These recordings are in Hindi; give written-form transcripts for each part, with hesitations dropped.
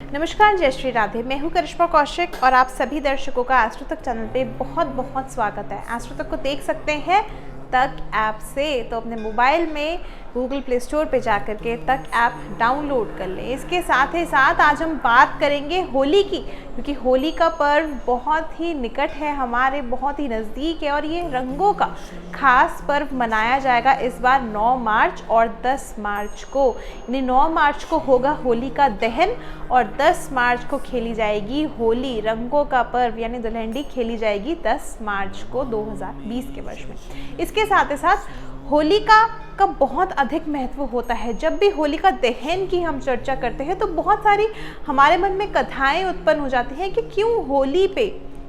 नमस्कार, जय श्री राधे। मैं हूँ करिश्मा कौशिक और आप सभी दर्शकों का एस्ट्रो तक चैनल पे बहुत बहुत स्वागत है। एस्ट्रो तक को देख सकते हैं तक ऐप से, तो अपने मोबाइल में गूगल प्ले स्टोर पे जाकर के तक ऐप डाउनलोड कर लें। इसके साथ ही साथ आज हम बात करेंगे होली की, क्योंकि होली का पर्व बहुत ही निकट है, हमारे बहुत ही नज़दीक है और ये रंगों का खास पर्व मनाया जाएगा इस बार 9 मार्च और 10 मार्च को। यानी 9 मार्च को होगा होली का दहन और 10 मार्च को खेली जाएगी होली, रंगों का पर्व यानी दुल्हनडी खेली जाएगी 10 मार्च को 2020 के वर्ष में। इसके साथ ही साथ होलिका का बहुत अधिक महत्व होता है। जब भी होलिका दहन की हम चर्चा करते हैं तो बहुत सारी हमारे मन में कथाएं उत्पन्न हो जाती हैं कि क्यों होली पे,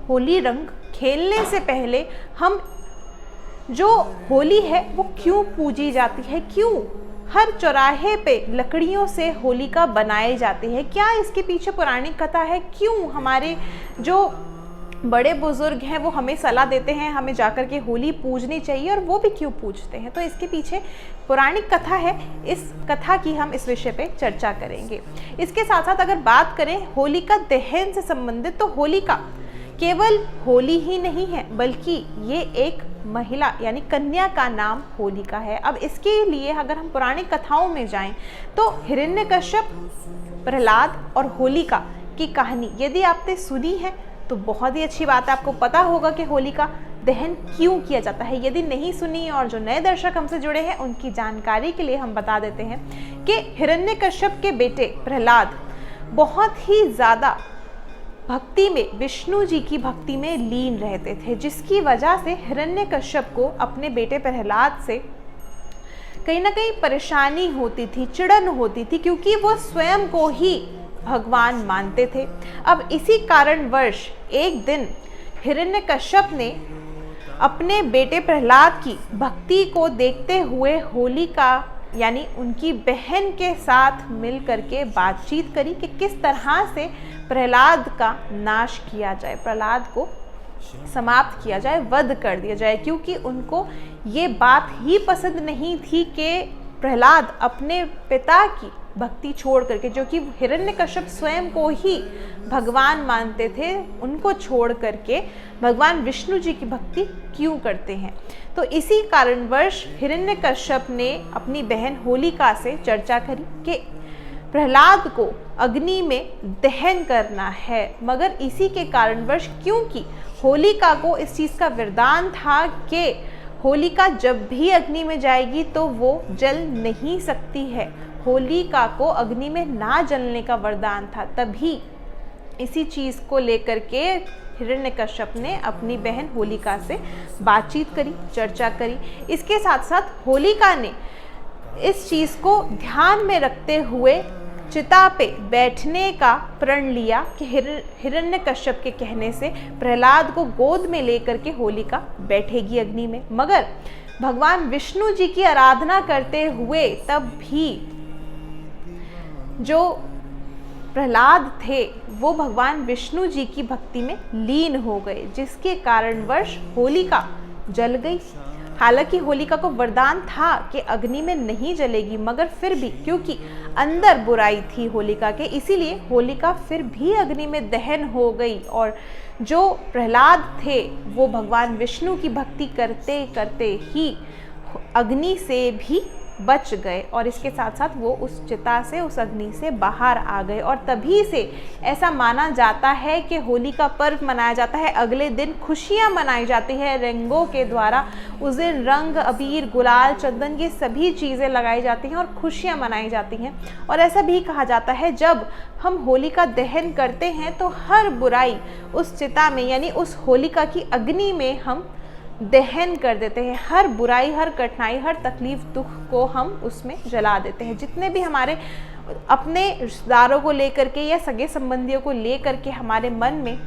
होली रंग खेलने से पहले हम जो होली है वो क्यों पूजी जाती है, क्यों हर चौराहे पे लकड़ियों से होलिका बनाई जाती है, क्या इसके पीछे पौराणिक कथा है, क्यों हमारे जो बड़े बुजुर्ग हैं वो हमें सलाह देते हैं हमें जाकर के होली पूजनी चाहिए और वो भी क्यों पूजते हैं। तो इसके पीछे पौराणिक कथा है, इस कथा की हम इस विषय पे चर्चा करेंगे। इसके साथ साथ अगर बात करें होलिका दहन से संबंधित, तो होलिका केवल होली ही नहीं है बल्कि ये एक महिला यानी कन्या का नाम होलिका है। अब इसके लिए अगर हम पौराणिक कथाओं में जाएं तो हिरण्यकश्यप, प्रहलाद और होलिका की कहानी यदि आपने सुनी है तो बहुत ही अच्छी बात है, आपको पता होगा कि होलिका दहन क्यों किया जाता है। यदि नहीं सुनी और जो नए दर्शक हमसे जुड़े हैं उनकी जानकारी के लिए हम बता देते हैं कि हिरण्यकश्यप के बेटे प्रहलाद बहुत ही ज़्यादा भक्ति में, विष्णु जी की भक्ति में लीन रहते थे, जिसकी वजह से हिरण्यकश्यप को अपने बेटे प्रहलाद से कहीं ना कहीं परेशानी होती थी, चिड़न होती थी, क्योंकि वो स्वयं को ही भगवान मानते थे। अब इसी कारणवश एक दिन हिरण्यकश्यप ने अपने बेटे प्रहलाद की भक्ति को देखते हुए होलिका यानी उनकी बहन के साथ मिल करके बातचीत करी कि किस तरह से प्रहलाद का नाश किया जाए, प्रहलाद को समाप्त किया जाए, वध कर दिया जाए, क्योंकि उनको ये बात ही पसंद नहीं थी कि प्रहलाद अपने पिता की भक्ति छोड़ करके, जो कि हिरण्यकश्यप स्वयं को ही भगवान मानते थे, उनको छोड़ करके भगवान विष्णु जी की भक्ति क्यों करते हैं। तो इसी कारणवश हिरण्यकश्यप ने अपनी बहन होलिका से चर्चा करी कि प्रहलाद को अग्नि में दहन करना है, मगर इसी के कारणवश, क्योंकि होलिका को इस चीज़ का वरदान था कि होलिका जब भी अग्नि में जाएगी तो वो जल नहीं सकती है, होलिका को अग्नि में ना जलने का वरदान था। तभी इसी चीज़ को लेकर के हिरण्यकश्यप ने अपनी बहन होलिका से बातचीत करी, चर्चा करी। इसके साथ साथ होलिका ने इस चीज़ को ध्यान में रखते हुए चिता पे बैठने का प्रण लिया कि हिरण्यकश्यप के कहने से प्रहलाद को गोद में लेकर के होलिका बैठेगी अग्नि में। मगर भगवान विष्णु जी की आराधना करते हुए तब भी जो प्रहलाद थे वो भगवान विष्णु जी की भक्ति में लीन हो गए, जिसके कारणवश होलिका जल गई। हालांकि होलिका को वरदान था कि अग्नि में नहीं जलेगी, मगर फिर भी क्योंकि अंदर बुराई थी होलिका के, इसीलिए होलिका फिर भी अग्नि में दहन हो गई और जो प्रहलाद थे वो भगवान विष्णु की भक्ति करते करते ही अग्नि से भी बच गए और इसके साथ साथ वो उस चिता से, उस अग्नि से बाहर आ गए। और तभी से ऐसा माना जाता है कि होली का पर्व मनाया जाता है। अगले दिन खुशियां मनाई जाती है रंगों के द्वारा। उस दिन रंग, अबीर, गुलाल, चंदन, ये सभी चीज़ें लगाई जाती हैं और खुशियां मनाई जाती हैं। और ऐसा भी कहा जाता है जब हम होली का दहन करते हैं तो हर बुराई उस चिता में यानी उस होलिका की अग्नि में हम दहन कर देते हैं। हर बुराई, हर कठिनाई, हर तकलीफ, दुख को हम उसमें जला देते हैं। जितने भी हमारे अपने रिश्तेदारों को लेकर के या सगे संबंधियों को लेकर के हमारे मन में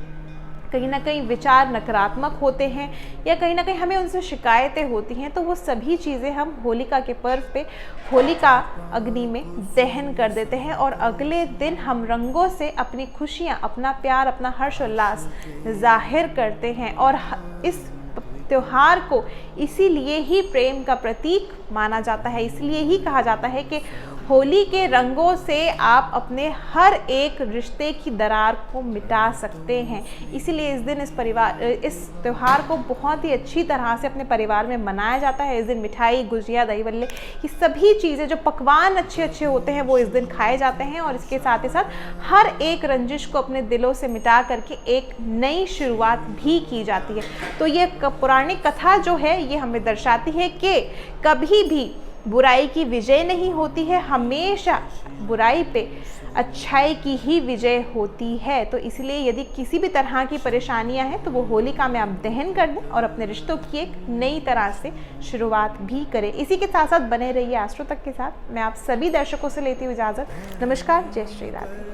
कहीं ना कहीं विचार नकारात्मक होते हैं या कहीं ना कहीं हमें उनसे शिकायतें होती हैं, तो वो सभी चीज़ें हम होलिका के पर्व पे होलिका अग्नि में दहन कर देते हैं और अगले दिन हम रंगों से अपनी खुशियाँ, अपना प्यार, अपना हर्ष उल्लास जाहिर करते हैं। और इस त्योहार को इसीलिए ही प्रेम का प्रतीक माना जाता है, इसलिए ही कहा जाता है कि होली के रंगों से आप अपने हर एक रिश्ते की दरार को मिटा सकते हैं। इसीलिए इस दिन इस त्यौहार को बहुत ही अच्छी तरह से अपने परिवार में मनाया जाता है। इस दिन मिठाई, गुजिया, दही बल्ले, ये सभी चीज़ें, जो पकवान अच्छे अच्छे होते हैं, वो इस दिन खाए जाते हैं। और इसके साथ ही साथ हर एक रंजिश को अपने दिलों से मिटा करके एक नई शुरुआत भी की जाती है। तो ये पौराणिक कथा जो है, ये हमें दर्शाती है कि कभी भी बुराई की विजय नहीं होती है, हमेशा बुराई पे अच्छाई की ही विजय होती है। तो इसलिए यदि किसी भी तरह की परेशानियां हैं तो वो होलिका में आप दहन कर दें और अपने रिश्तों की एक नई तरह से शुरुआत भी करें। इसी के साथ साथ बने रहिए एस्ट्रो तक के साथ। मैं आप सभी दर्शकों से लेती हूँ इजाज़त। नमस्कार, जय श्री राधे।